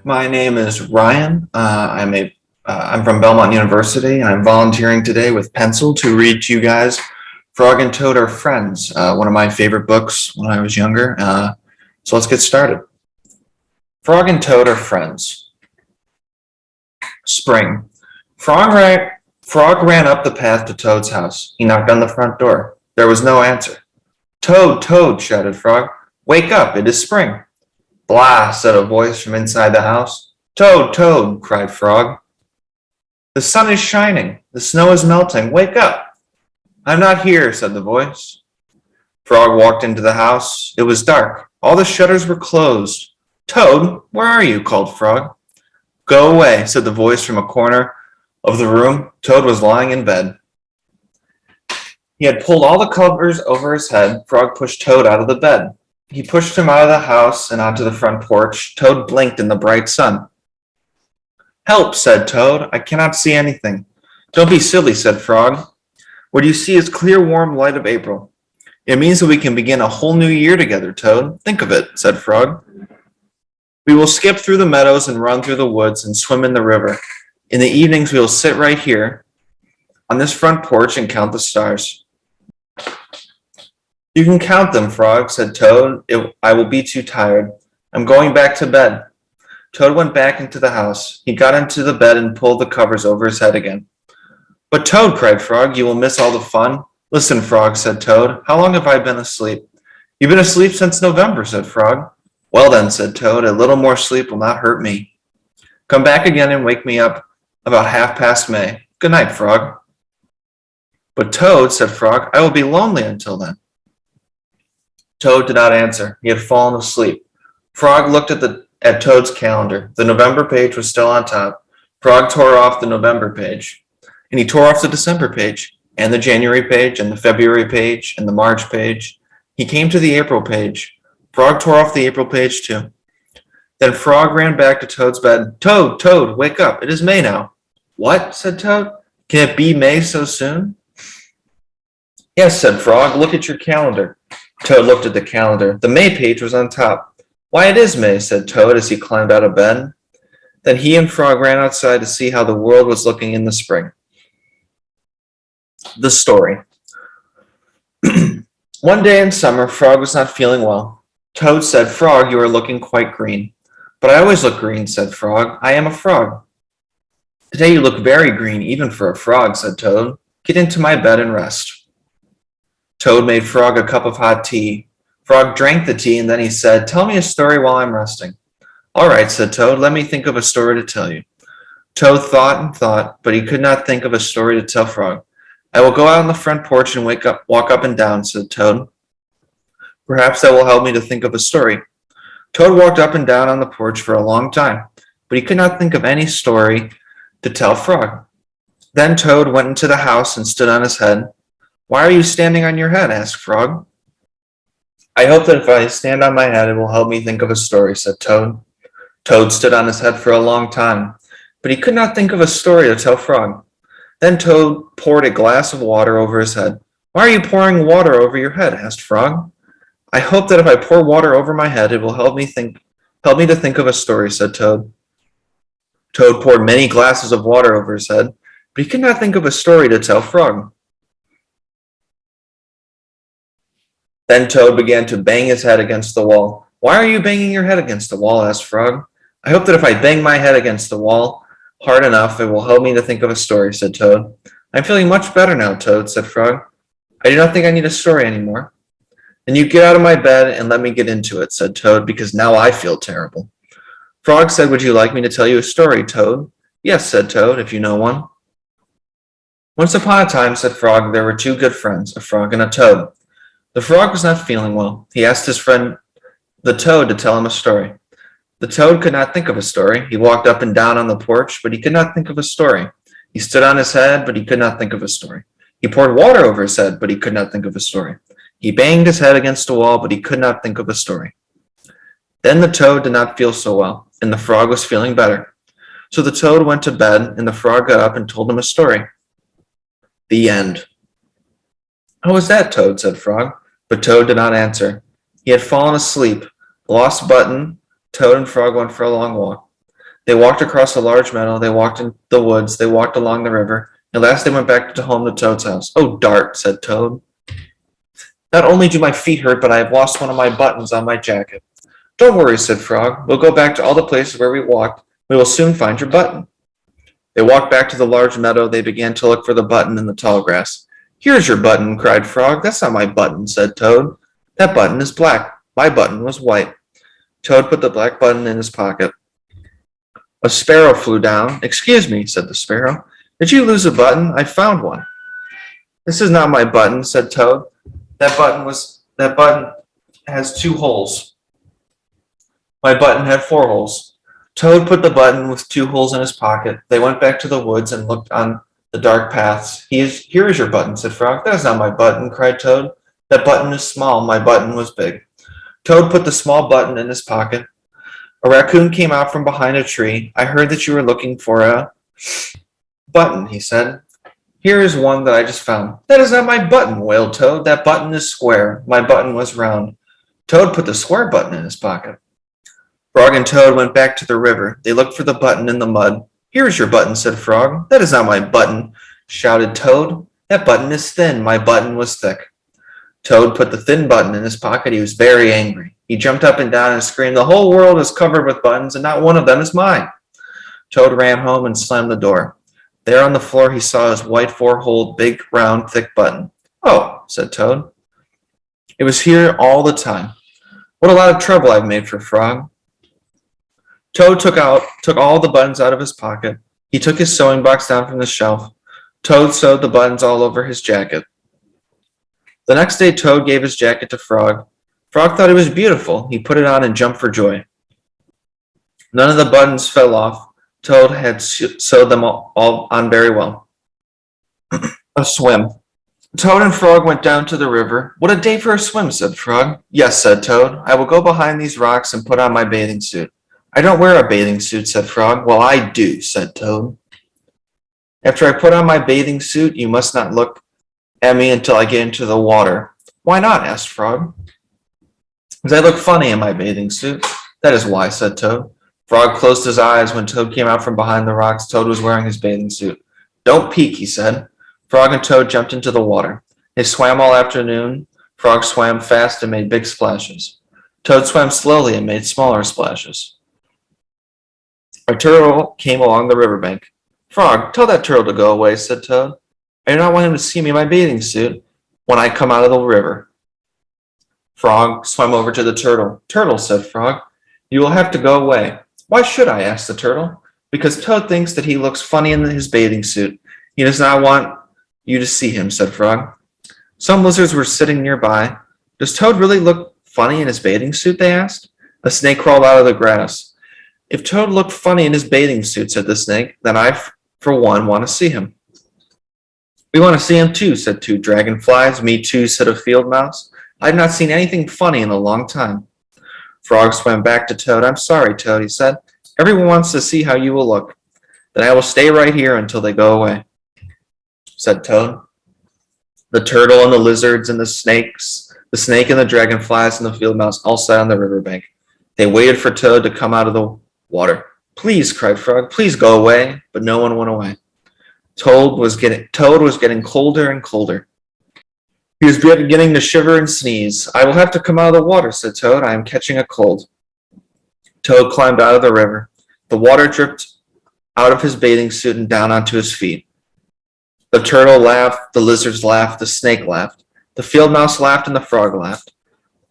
My name is Ryan. I'm from Belmont University, and I'm volunteering today with Pencil to read to you guys Frog and Toad Are Friends, one of my favorite books when I was younger. So let's get started. Frog and Toad are friends. Spring. Frog ran up the path to Toad's house. He knocked on the front door. There was no answer. "Toad, Toad," shouted Frog. "Wake up, it is spring." "Blah," said a voice from inside the house. "Toad, Toad," cried Frog. "The sun is shining. The snow is melting. Wake up." "I'm not here," said the voice. Frog walked into the house. It was dark. All the shutters were closed. "Toad, where are you?" called Frog. "Go away," said the voice from a corner of the room. Toad was lying in bed. He had pulled all the covers over his head. Frog pushed Toad out of the bed. He pushed him out of the house and onto the front porch. Toad blinked in the bright sun. "Help," said Toad. "I cannot see anything." "Don't be silly," said Frog. "What you see is clear, warm light of April. It means that we can begin a whole new year together, Toad. Think of it," said Frog. "We will skip through the meadows and run through the woods and swim in the river. In the evenings, we will sit right here on this front porch and count the stars." "You can count them, Frog," said Toad. "I will be too tired. I'm going back to bed." Toad went back into the house. He got into the bed and pulled the covers over his head again. "But Toad," cried Frog, "you will miss all the fun." "Listen, Frog," said Toad. "How long have I been asleep?" "You've been asleep since November," said Frog. "Well then," said Toad, "a little more sleep will not hurt me. Come back again and wake me up about 1/2 May. Good night, Frog." "But Toad," said Frog, "I will be lonely until then." Toad did not answer. He had fallen asleep. Frog looked at Toad's calendar. The November page was still on top. Frog tore off the November page, and he tore off the December page, and the January page, and the February page, and the March page. He came to the April page. Frog tore off the April page too. Then Frog ran back to Toad's bed. "Toad, Toad, wake up. It is May now." "What?" said Toad. "Can it be May so soon?" "Yes," said Frog. "Look at your calendar." Toad looked at the calendar. The May page was on top. "Why, it is May," said Toad as he climbed out of bed. Then he and Frog ran outside to see how the world was looking in the spring. The story. One day in summer, Frog was not feeling well. Toad said, "Frog, you are looking quite green." "But I always look green," said Frog. "I am a frog." "Today you look very green, even for a frog," said Toad. "Get into my bed and rest." Toad made Frog a cup of hot tea. Frog drank the tea, and then he said, "Tell me a story while I'm resting." "All right," said Toad. "Let me think of a story to tell you." Toad thought and thought, but he could not think of a story to tell Frog. "I will go out on the front porch and walk up and down," said Toad. "Perhaps that will help me to think of a story." Toad walked up and down on the porch for a long time, but he could not think of any story to tell Frog. Then Toad went into the house and stood on his head. "Why are you standing on your head?" asked Frog. "I hope that if I stand on my head, it will help me think of a story," said Toad. Toad stood on his head for a long time, but he could not think of a story to tell Frog. Then Toad poured a glass of water over his head. "Why are you pouring water over your head?" asked Frog. "I hope that if I pour water over my head, it will help me to think of a story," said Toad. Toad poured many glasses of water over his head, but he could not think of a story to tell Frog. Then Toad began to bang his head against the wall. "Why are you banging your head against the wall?" asked Frog. "I hope that if I bang my head against the wall hard enough, it will help me to think of a story," said Toad. "I'm feeling much better now, Toad," said Frog. "I do not think I need a story anymore." "Then you get out of my bed and let me get into it," said Toad, "because now I feel terrible." Frog said, "Would you like me to tell you a story, Toad?" "Yes," said Toad, "if you know one." "Once upon a time," said Frog, "there were two good friends, a frog and a toad. The frog was not feeling well. He asked his friend, the toad, to tell him a story. The toad could not think of a story. He walked up and down on the porch, but he could not think of a story. He stood on his head, but he could not think of a story. He poured water over his head, but he could not think of a story. He banged his head against a wall, but he could not think of a story. Then the toad did not feel so well, and the frog was feeling better. So the toad went to bed, and the frog got up and told him a story. The end. "How was that, Toad?" said Frog. But Toad did not answer. He had fallen asleep. The lost button. Toad and Frog went for a long walk. They walked across a large meadow, they walked in the woods, they walked along the river. At last they went back to home to Toad's house. "Oh, Dart," said Toad. "Not only do my feet hurt, but I have lost one of my buttons on my jacket." "Don't worry," said Frog. "We'll go back to all the places where we walked. We will soon find your button." They walked back to the large meadow. They began to look for the button in the tall grass. "Here's your button," cried Frog. "That's not my button," said Toad. "That button is black. My button was white." Toad put the black button in his pocket. A sparrow flew down. "Excuse me," said the sparrow. "Did you lose a button? I found one." "This is not my button," said Toad. That button has 2 holes. My button had 4 holes." Toad put the button with 2 holes in his pocket. They went back to the woods and looked on the dark paths. "Here is your button," said Frog. "That is not my button," cried Toad. "That button is small. My button was big." Toad put the small button in his pocket. A raccoon came out from behind a tree. "I heard that you were looking for a button," he said. "Here is one that I just found." "That is not my button," wailed Toad. "That button is square. My button was round." Toad put the square button in his pocket. Frog and Toad went back to the river. They looked for the button in the mud. "Here is your button," said Frog. "That is not my button," shouted Toad. "That button is thin. My button was thick." Toad put the thin button in his pocket. He was very angry. He jumped up and down and screamed, "The whole world is covered with buttons, and not one of them is mine." Toad ran home and slammed the door. There on the floor he saw his white 4-holed, big, round, thick button. "Oh," said Toad. "It was here all the time. What a lot of trouble I've made for Frog." Toad took all the buttons out of his pocket. He took his sewing box down from the shelf. Toad sewed the buttons all over his jacket. The next day Toad gave his jacket to Frog. Frog thought it was beautiful. He put it on and jumped for joy. None of the buttons fell off. Toad had sewed them all on very well. A swim. Toad and Frog went down to the river. "What a day for a swim," said Frog. "Yes," said Toad. "I will go behind these rocks and put on my bathing suit." "I don't wear a bathing suit," said Frog. "Well, I do," said Toad. "After I put on my bathing suit, you must not look at me until I get into the water." "Why not?" asked Frog. "Because I look funny in my bathing suit." "That is why," said Toad. Frog closed his eyes when Toad came out from behind the rocks. Toad was wearing his bathing suit. "Don't peek," he said. Frog and Toad jumped into the water. They swam all afternoon. Frog swam fast and made big splashes. Toad swam slowly and made smaller splashes. A turtle came along the riverbank. "Frog, tell that turtle to go away," said Toad. "I do not want him to see me in my bathing suit when I come out of the river." Frog swam over to the turtle. "Turtle," said Frog, "you will have to go away." "Why should I?" asked the turtle. "Because Toad thinks that he looks funny in his bathing suit. He does not want you to see him," said Frog. Some lizards were sitting nearby. "Does Toad really look funny in his bathing suit?" they asked. A snake crawled out of the grass. "If Toad looked funny in his bathing suit," said the snake, "then I, for one, want to see him." "We want to see him too," said 2 dragonflies. "Me too," said a field mouse. "I've not seen anything funny in a long time." Frog swam back to Toad. "I'm sorry, Toad," he said. "Everyone wants to see how you will look. Then I will stay right here until they go away," said Toad. The turtle and the lizards and the snake and the dragonflies and the field mouse all sat on the riverbank. They waited for Toad to come out of the water. "Please," cried Frog, "please go away." But no one went away. Toad was getting colder and colder. He was beginning to shiver and sneeze. "I will have to come out of the water," said Toad. "I am catching a cold." Toad climbed out of the river. The water dripped out of his bathing suit and down onto his feet. The turtle laughed, the lizards laughed, the snake laughed. The field mouse laughed and the frog laughed.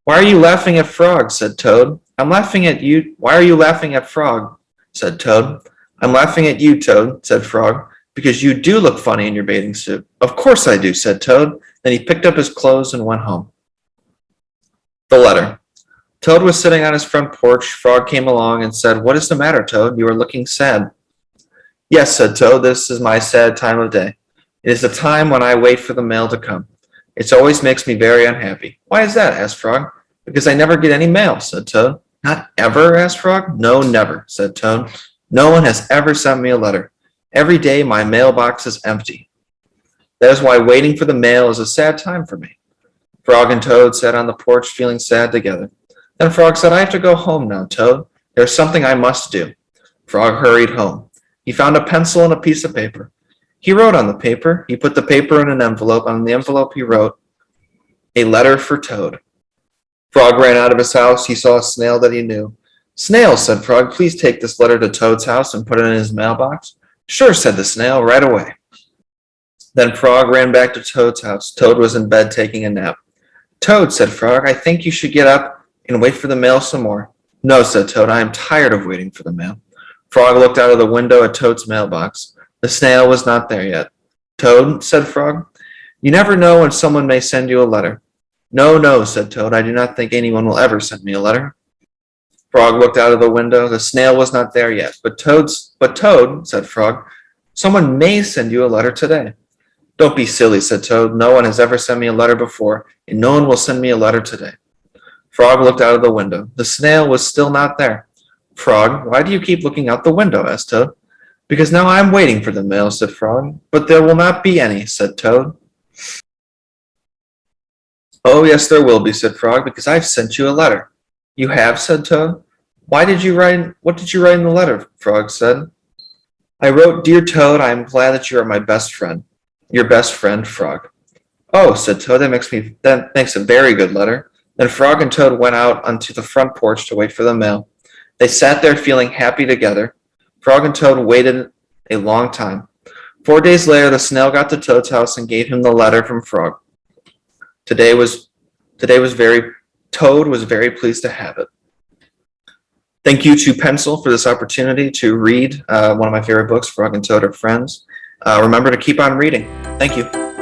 "Why are you laughing at Frog?" said Toad. "I'm laughing at you." "Why are you laughing at Frog?" said Toad. "I'm laughing at you, Toad," said Frog, "because you do look funny in your bathing suit." "Of course I do," said Toad. Then he picked up his clothes and went home. The letter. Toad was sitting on his front porch. Frog came along and said, "What is the matter, Toad? You are looking sad." "Yes," said Toad, "this is my sad time of day. It is the time when I wait for the mail to come. It always makes me very unhappy." "Why is that?" asked Frog. "Because I never get any mail," said Toad. "Not ever?" asked Frog. "No, never," said Toad. "No one has ever sent me a letter. Every day my mailbox is empty. That is why waiting for the mail is a sad time for me." Frog and Toad sat on the porch feeling sad together. Then Frog said, "I have to go home now, Toad. There is something I must do." Frog hurried home. He found a pencil and a piece of paper. He wrote on the paper. He put the paper in an envelope. On the envelope, he wrote, "A letter for Toad." Frog ran out of his house. He saw a snail that he knew. "Snail," said Frog, "please take this letter to Toad's house and put it in his mailbox." "Sure," said the snail, "right away." Then Frog ran back to Toad's house. Toad was in bed taking a nap. "Toad," said Frog, "I think you should get up and wait for the mail some more." "No," said Toad, "I am tired of waiting for the mail." Frog looked out of the window at Toad's mailbox. The snail was not there yet. "Toad," said Frog, "you never know when someone may send you a letter." "No, no," said Toad, "I do not think anyone will ever send me a letter." Frog looked out of the window. The snail was not there yet. But Toad, said Frog, "someone may send you a letter today." "Don't be silly," said Toad. "No one has ever sent me a letter before, and no one will send me a letter today." Frog looked out of the window. The snail was still not there. "Frog, why do you keep looking out the window?" asked Toad. "Because now I am waiting for the mail," said Frog. "But there will not be any," said Toad. "Oh, yes, there will be," said Frog, "because I've sent you a letter." "You have?" said Toad. What did you write in the letter?" Frog said. "I wrote, 'Dear Toad, I am glad that you are my best friend.' Your best friend, Frog." "Oh," said Toad, that makes a very good letter." Then Frog and Toad went out onto the front porch to wait for the mail. They sat there feeling happy together. Frog and Toad waited a long time. 4 days later, the snail got to Toad's house and gave him the letter from Frog. Toad was very pleased to have it. Thank you to Pencil for this opportunity to read one of my favorite books, Frog and Toad Are Friends. Remember to keep on reading. Thank you.